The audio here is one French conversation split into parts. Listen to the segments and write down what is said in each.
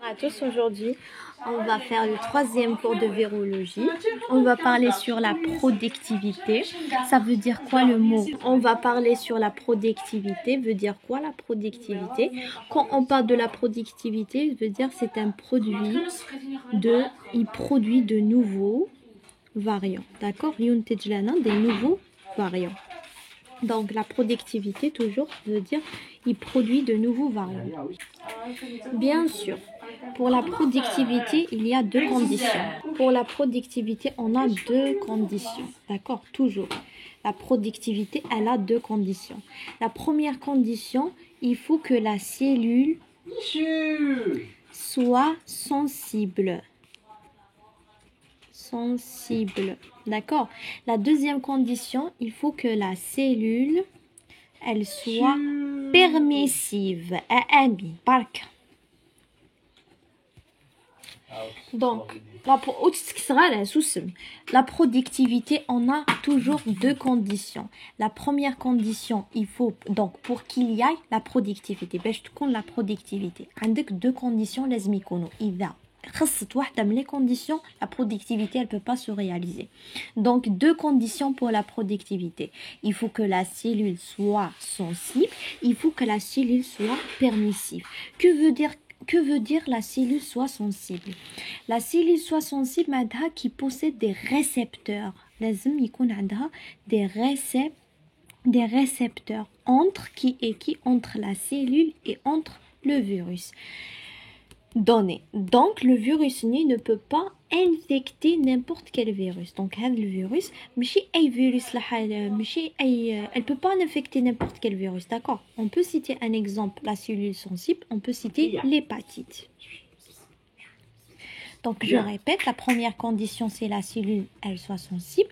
À tous, aujourd'hui, on va faire le troisième cours de virologie. On va parler sur la productivité. Ça veut dire quoi le mot? On va parler sur la productivité. Veut dire quoi la productivité? Quand on parle de la productivité, veut dire c'est un produit il produit de nouveaux variants. D'accord? Des nouveaux variants. Donc la productivité toujours veut dire il produit de nouveaux variants. Bien sûr, pour la productivité, il y a deux conditions. Pour la productivité, on a deux conditions. D'accord? Toujours. La productivité, elle a deux conditions. La première condition, il faut que la cellule soit sensible. D'accord? La deuxième condition, il faut que la cellule, elle soit permissive. Donc, la productivité, on a toujours deux conditions. La première condition, il faut, donc, pour qu'il y ait la productivité, la productivité, avec deux conditions, les conditions, la productivité, elle peut pas se réaliser. Donc, deux conditions pour la productivité. Il faut que la cellule soit sensible, il faut que la cellule soit permissive. Que veut dire la cellule soit sensible? La cellule soit sensible, qui possède des récepteurs. لازم يكون عندها des récepteurs entre la cellule et entre le virus. Donc le virus ne peut pas infecter n'importe quel virus. Donc le virus, elle peut pas infecter n'importe quel virus. D'accord? On peut citer un exemple, la cellule sensible, on peut citer l'hépatite. Donc je répète, la première condition c'est la cellule elle soit sensible,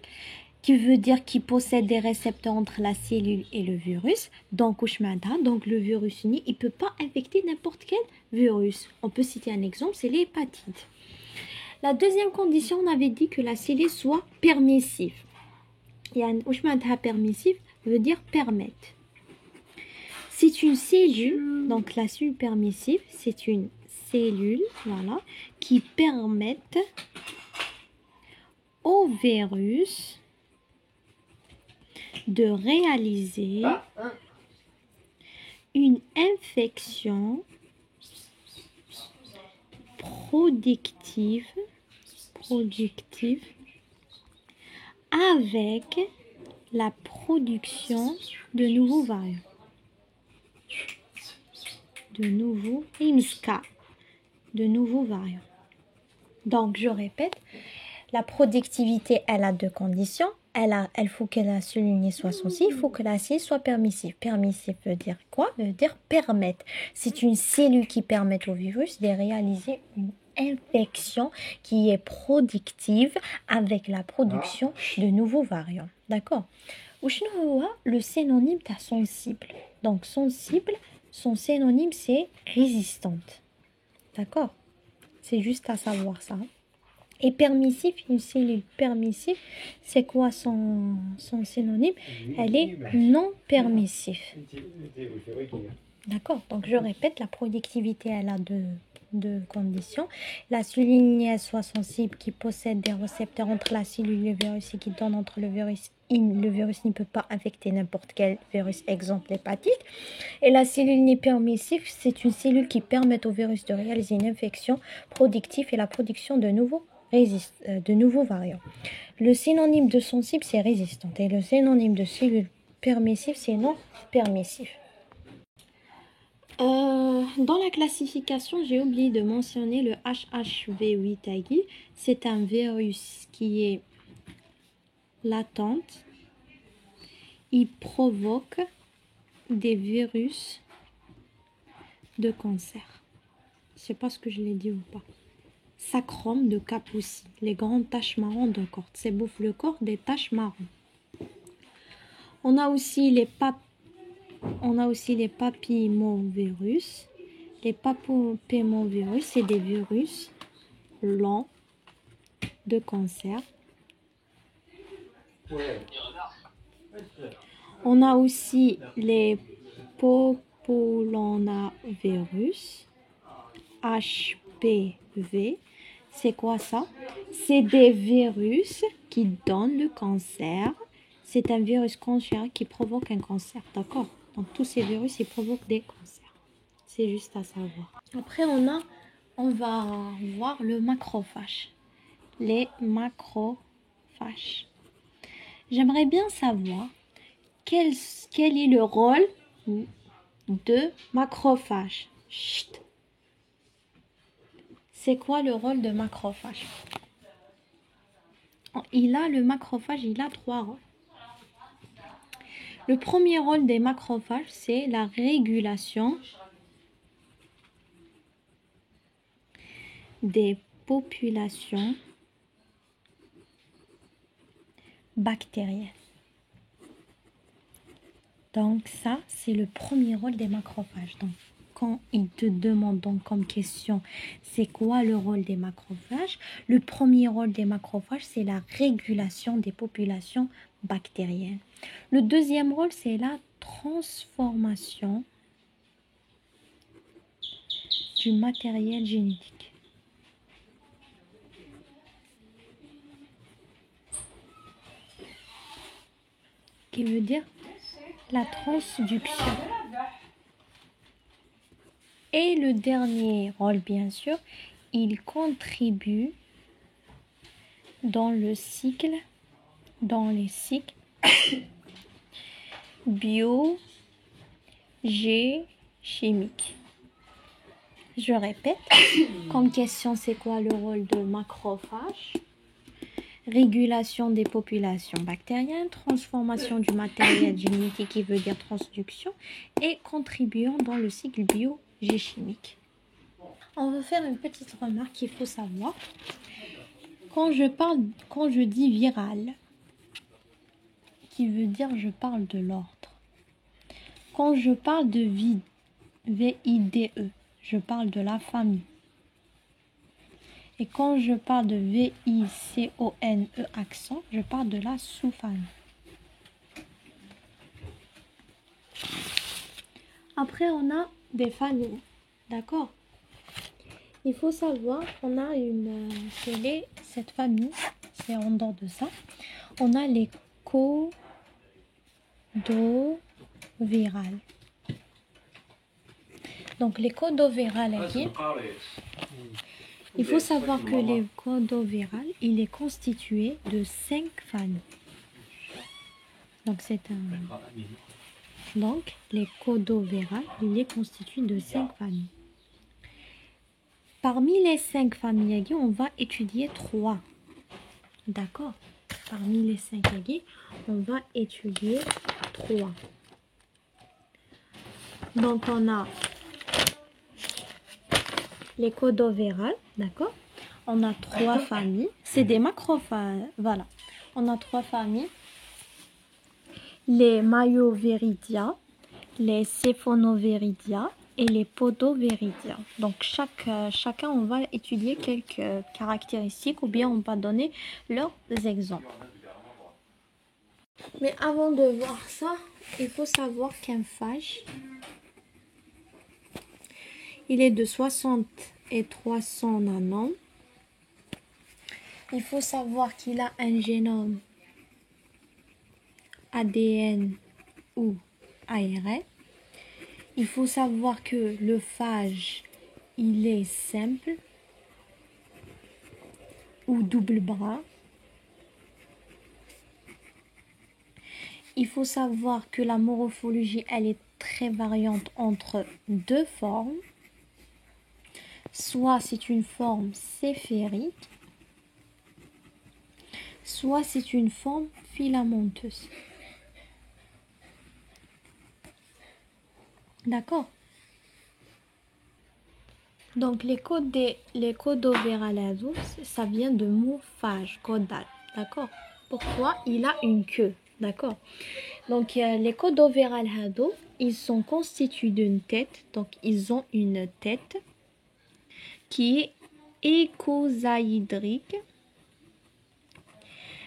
qui veut dire qu'il possède des récepteurs entre la cellule et le virus. Donc le virus il peut pas infecter n'importe quel virus. On peut citer un exemple, c'est l'hépatite. La deuxième condition, on avait dit que la cellule soit permissive. Permissive veut dire permettre. C'est une cellule, donc la cellule permissive, c'est une cellule, voilà, qui permettent au virus de réaliser une infection productive avec la production de nouveaux variants. De nouveaux variants. Donc, je répète, la productivité, elle a deux conditions. Elle faut que la cellule soit sensible, il faut que la cellule soit permissive. Permissive veut dire quoi? Veut dire permettre. C'est une cellule qui permet au virus de réaliser une infection qui est productive avec la production de nouveaux variants. D'accord? Le synonyme de sensible. Donc, sensible, son synonyme, c'est résistante. D'accord? C'est juste à savoir ça. Et permissif, une cellule permissive, c'est quoi son synonyme? Elle est non permissive. D'accord? Donc, je répète, la productivité, elle a deux conditions. La cellule soit sensible, qui possède des récepteurs entre la cellule et le virus et qui donne entre le virus. Le virus ne peut pas infecter n'importe quel virus, exemple l'hépatite. Et la cellule permissive, c'est une cellule qui permet au virus de réaliser une infection productive et la production de nouveaux variants. Le synonyme de sensible, c'est résistante. Et le synonyme de cellule permissive, c'est non permissive. Dans la classification, j'ai oublié de mentionner le HHV8 C'est un virus qui est latente. Il provoque des virus de cancer. Je sais pas ce que je l'ai dit ou pas. Sacrum de Kaposi, les grandes taches marron de corte. C'est bouffe le corps des taches marron. On a aussi les papillomavirus. Les papillomavirus, c'est des virus lents de cancer. On a aussi les papillomavirus, HPV. HPV. C'est quoi ça? C'est des virus qui donnent le cancer. C'est un virus cancéreux qui provoque un cancer, d'accord? Donc tous ces virus, ils provoquent des cancers. C'est juste à savoir. Après, on va voir le macrophage. Les macrophages. J'aimerais bien savoir quel est le rôle de macrophage. Chut. C'est quoi le rôle de macrophage? Le macrophage, il a 3 rôles. Le premier rôle des macrophages, c'est la régulation des populations bactériennes. Donc ça, c'est le premier rôle des macrophages. Donc quand ils te demandent donc comme question, c'est quoi le rôle des macrophages? Le premier rôle des macrophages, c'est la régulation des populations bactériennes. Le deuxième rôle, c'est la transformation du matériel génétique. Qui veut dire la transduction. Et le dernier rôle, bien sûr, il contribue dans les cycles biogéchimiques. Je répète, comme question, c'est quoi le rôle de macrophage? Régulation des populations bactériennes, transformation du matériel génétique qui veut dire transduction et contribuant dans le cycle biogéchimique. On va faire une petite remarque qu'il faut savoir. Quand je dis viral, qui veut dire je parle de l'ordre. Quand je parle de VIDE, je parle de la famille. Et quand je parle de VICONE accent, je parle de la sous-famille. Après, on a des familles, d'accord? Il faut savoir qu'on a cette famille, c'est en dehors de ça. On a les codovirales. Donc les codovirales, il faut savoir que les codovirales, il est constitué de 5 familles. Donc les codovirales, il est constitué de 5 familles. Parmi les 5 familles, on va étudier 3. D'accord? Parmi les 5 on va étudier 3. Donc on a les codovirales, d'accord? On a 3 familles. C'est des macrophages. Voilà. On a 3 familles. Les Myoviridia, les Siphonoviridia et les Podoviridia. Donc chacun, on va étudier quelques caractéristiques ou bien on va donner leurs exemples. Mais avant de voir ça, il faut savoir qu'un phage, il est de 60 et 300 nanomes. Il faut savoir qu'il a un génome ADN ou ARN. Il faut savoir que le phage, il est simple ou double bras. Il faut savoir que la morphologie, elle est très variante entre 2 formes. Soit c'est une forme sphérique, soit c'est une forme filamenteuse. D'accord? Donc les codovirales, ça vient de mot phage, caudal. D'accord? Pourquoi? Il a une queue. D'accord? Donc les codovirales, ils sont constitués d'une tête. Donc ils ont une tête qui est écosaédrique.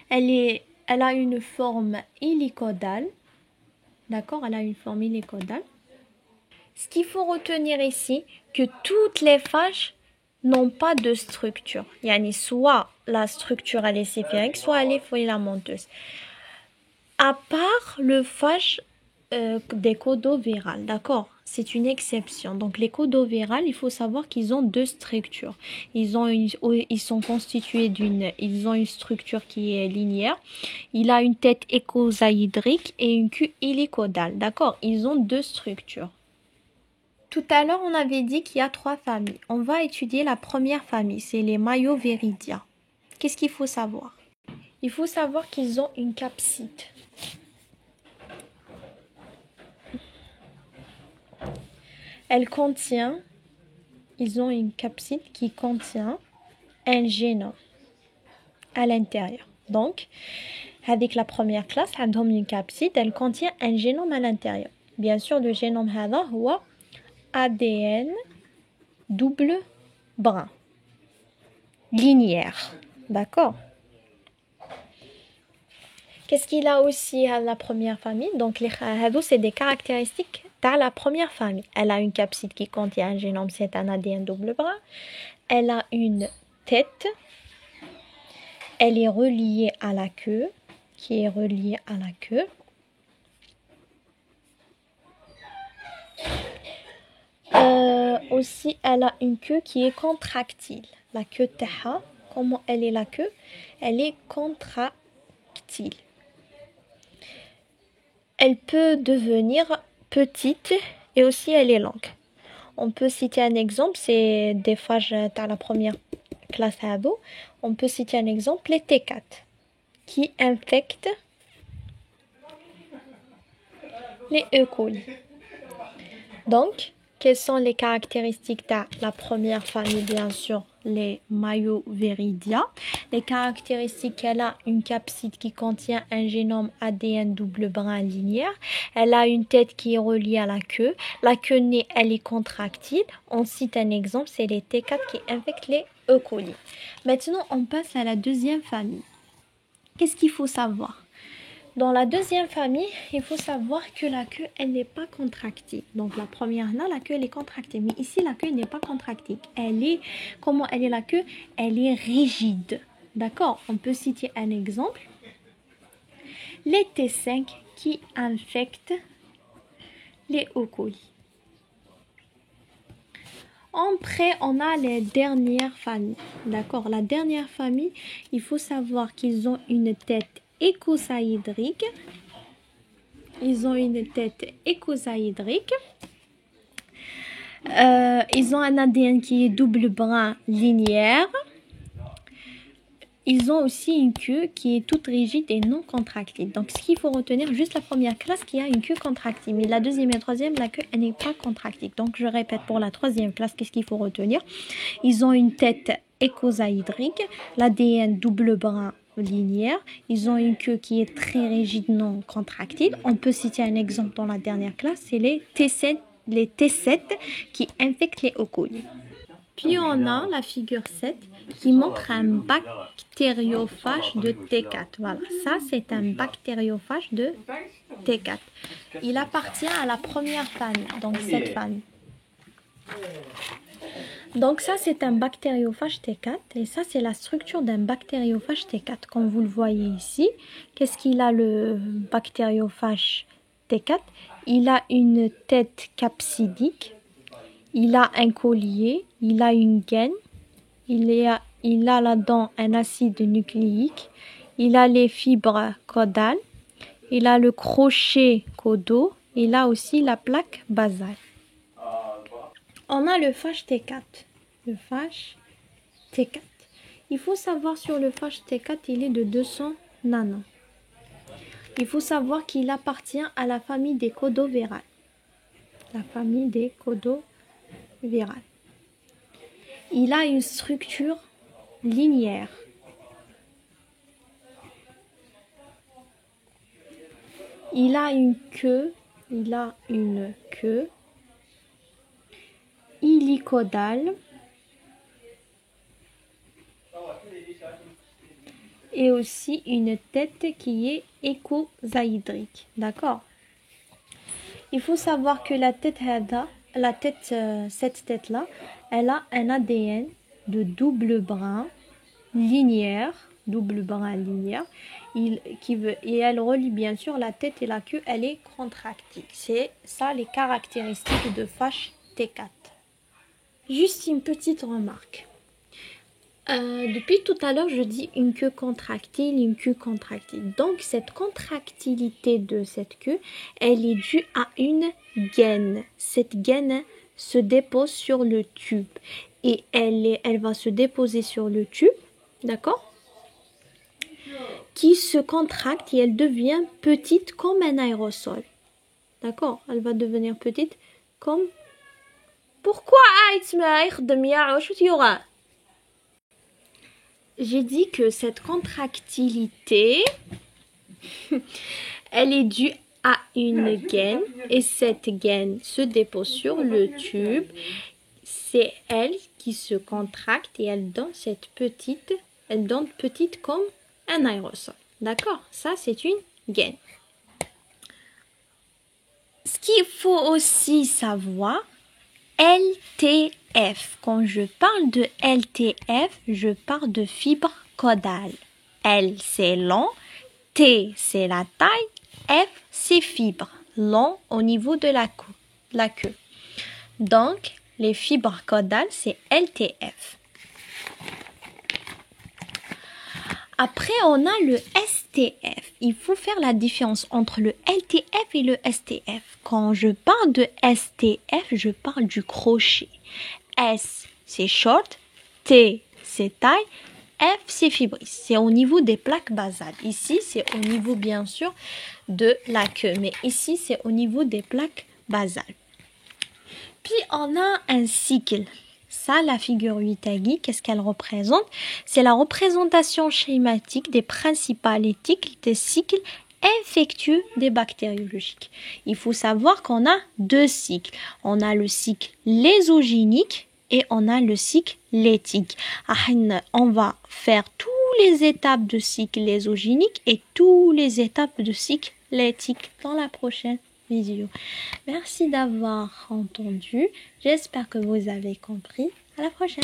Elle a une forme hélicodale. D'accord? Elle a une forme hélicodale. Ce qu'il faut retenir ici, que toutes les phages, n'ont pas de structure. Yani, soit la structure elle est sphérique, soit elle est filamenteuse. À part le phage des codovirales, d'accord? C'est une exception. Donc les codovirales, il faut savoir qu'ils ont deux structures. Ils sont constitués ils ont une structure qui est linéaire. Il a une tête écosaïdrique et une queue hélicodale, d'accord? Ils ont deux structures. Tout à l'heure, on avait dit qu'il y a trois familles. On va étudier la première famille, c'est les Maïoviridia. Qu'est-ce qu'il faut savoir? Il faut savoir qu'ils ont une capside. Ils ont une capside qui contient un génome à l'intérieur. Donc, avec la première classe, une capside, elle contient un génome à l'intérieur. Bien sûr, le génome هذا ADN double brin linéaire. D'accord? Qu'est-ce qu'il a aussi à la première famille? Donc, c'est des caractéristiques de la première famille. Elle a une capside qui contient un génome, c'est un ADN double brin. Elle a une tête. Elle est reliée à la queue, qui est reliée à la queue. Aussi, elle a une queue qui est contractile. La queue taha, comment elle est la queue? Elle est contractile. Elle peut devenir petite et aussi elle est longue. On peut citer un exemple, c'est des phages dans la première classe ado. On peut citer un exemple, les T4, qui infectent les E. coli. Donc, quelles sont les caractéristiques de la première famille? Bien sûr, les Maïoviridia. Les caractéristiques, elle a une capside qui contient un génome ADN double brin linéaire. Elle a une tête qui est reliée à la queue. La queue née, elle est contractile. On cite un exemple, c'est les T4 qui infectent les E. coli. Maintenant, on passe à la deuxième famille. Qu'est-ce qu'il faut savoir? Dans la deuxième famille, il faut savoir que la queue, elle n'est pas contractée. Donc la première, là, la queue, elle est contractée. Mais ici, la queue n'est pas contractée. Comment elle est la queue? Elle est rigide. D'accord? On peut citer un exemple. Les T5 qui infectent les E. coli. Après, on a les dernières familles. D'accord? La dernière famille, il faut savoir qu'ils ont une tête écosaïdrique. Ils ont une tête écosaïdrique. Ils ont un ADN qui est double brin linéaire. Ils ont aussi une queue qui est toute rigide et non contractile. Donc, ce qu'il faut retenir, juste la première classe qui a une queue contractile. Mais la deuxième et la troisième, la queue, elle n'est pas contractile. Donc, je répète, pour la troisième classe, qu'est-ce qu'il faut retenir? Ils ont une tête écosaïdrique, l'ADN double brin linéaire. Ils ont une queue qui est très rigide, non contractile. On peut citer un exemple dans la dernière classe, c'est les T7 qui infectent les E. coli. Puis on a la figure 7 qui montre un bactériophage de T4. Voilà, ça c'est un bactériophage de T4. Il appartient à la première famille, donc cette famille. Donc ça c'est un bactériophage T4 et ça c'est la structure d'un bactériophage T4. Comme vous le voyez ici, qu'est-ce qu'il a le bactériophage T4? Il a une tête capsidique. Il a un collier, il a une gaine, il a là-dedans un acide nucléique, il a les fibres caudales, il a le crochet caudaux, il a aussi la plaque basale. On a le phage T4. Le phage T4. Il faut savoir sur le phage T4, il est de 200 nanos. Il faut savoir qu'il appartient à la famille des codovirales. La famille des codovirales. Il a une structure linéaire. Il a une queue hélicodale et aussi une tête qui est écosaïdrique. D'accord? Il faut savoir que cette tête-là, elle a un ADN de double brin linéaire, et elle relie bien sûr la tête et la queue, elle est contractile. C'est ça les caractéristiques de Fash T4. Juste une petite remarque. Depuis tout à l'heure, je dis une queue contractile, une queue contractile. Donc, cette contractilité de cette queue, elle est due à une gaine. Cette gaine se dépose sur le tube et elle va se déposer sur le tube, d'accord, qui se contracte et elle devient petite comme un aérosol. D'accord? Elle va devenir petite comme... Pourquoi j'ai dit que cette contractilité, elle est due à une gaine et cette gaine se dépose sur le tube. C'est elle qui se contracte et elle donne petite comme un aérosol. D'accord? Ça, c'est une gaine. Ce qu'il faut aussi savoir, LTF. Quand je parle de LTF, je parle de fibre caudale. L, c'est long. T, c'est la taille. F, c'est fibre. Long au niveau de la queue. Donc, les fibres caudales, c'est LTF. Après, on a le STF. Il faut faire la différence entre le LTF et le STF. Quand je parle de STF, je parle du crochet. S, c'est short. T, c'est taille. F, c'est fibrille. C'est au niveau des plaques basales. Ici, c'est au niveau, bien sûr, de la queue. Mais ici, c'est au niveau des plaques basales. Puis, on a un cycle. Ça, la figure 8 qu'est-ce qu'elle représente? C'est la représentation schématique des principales éthiques des cycles infectieux des bactériologiques. Il faut savoir qu'on a deux cycles. On a le cycle lysogénique et on a le cycle létique. On va faire toutes les étapes de cycle lysogénique et toutes les étapes de cycle létique dans la prochaine vidéo. Merci d'avoir entendu. J'espère que vous avez compris. À la prochaine.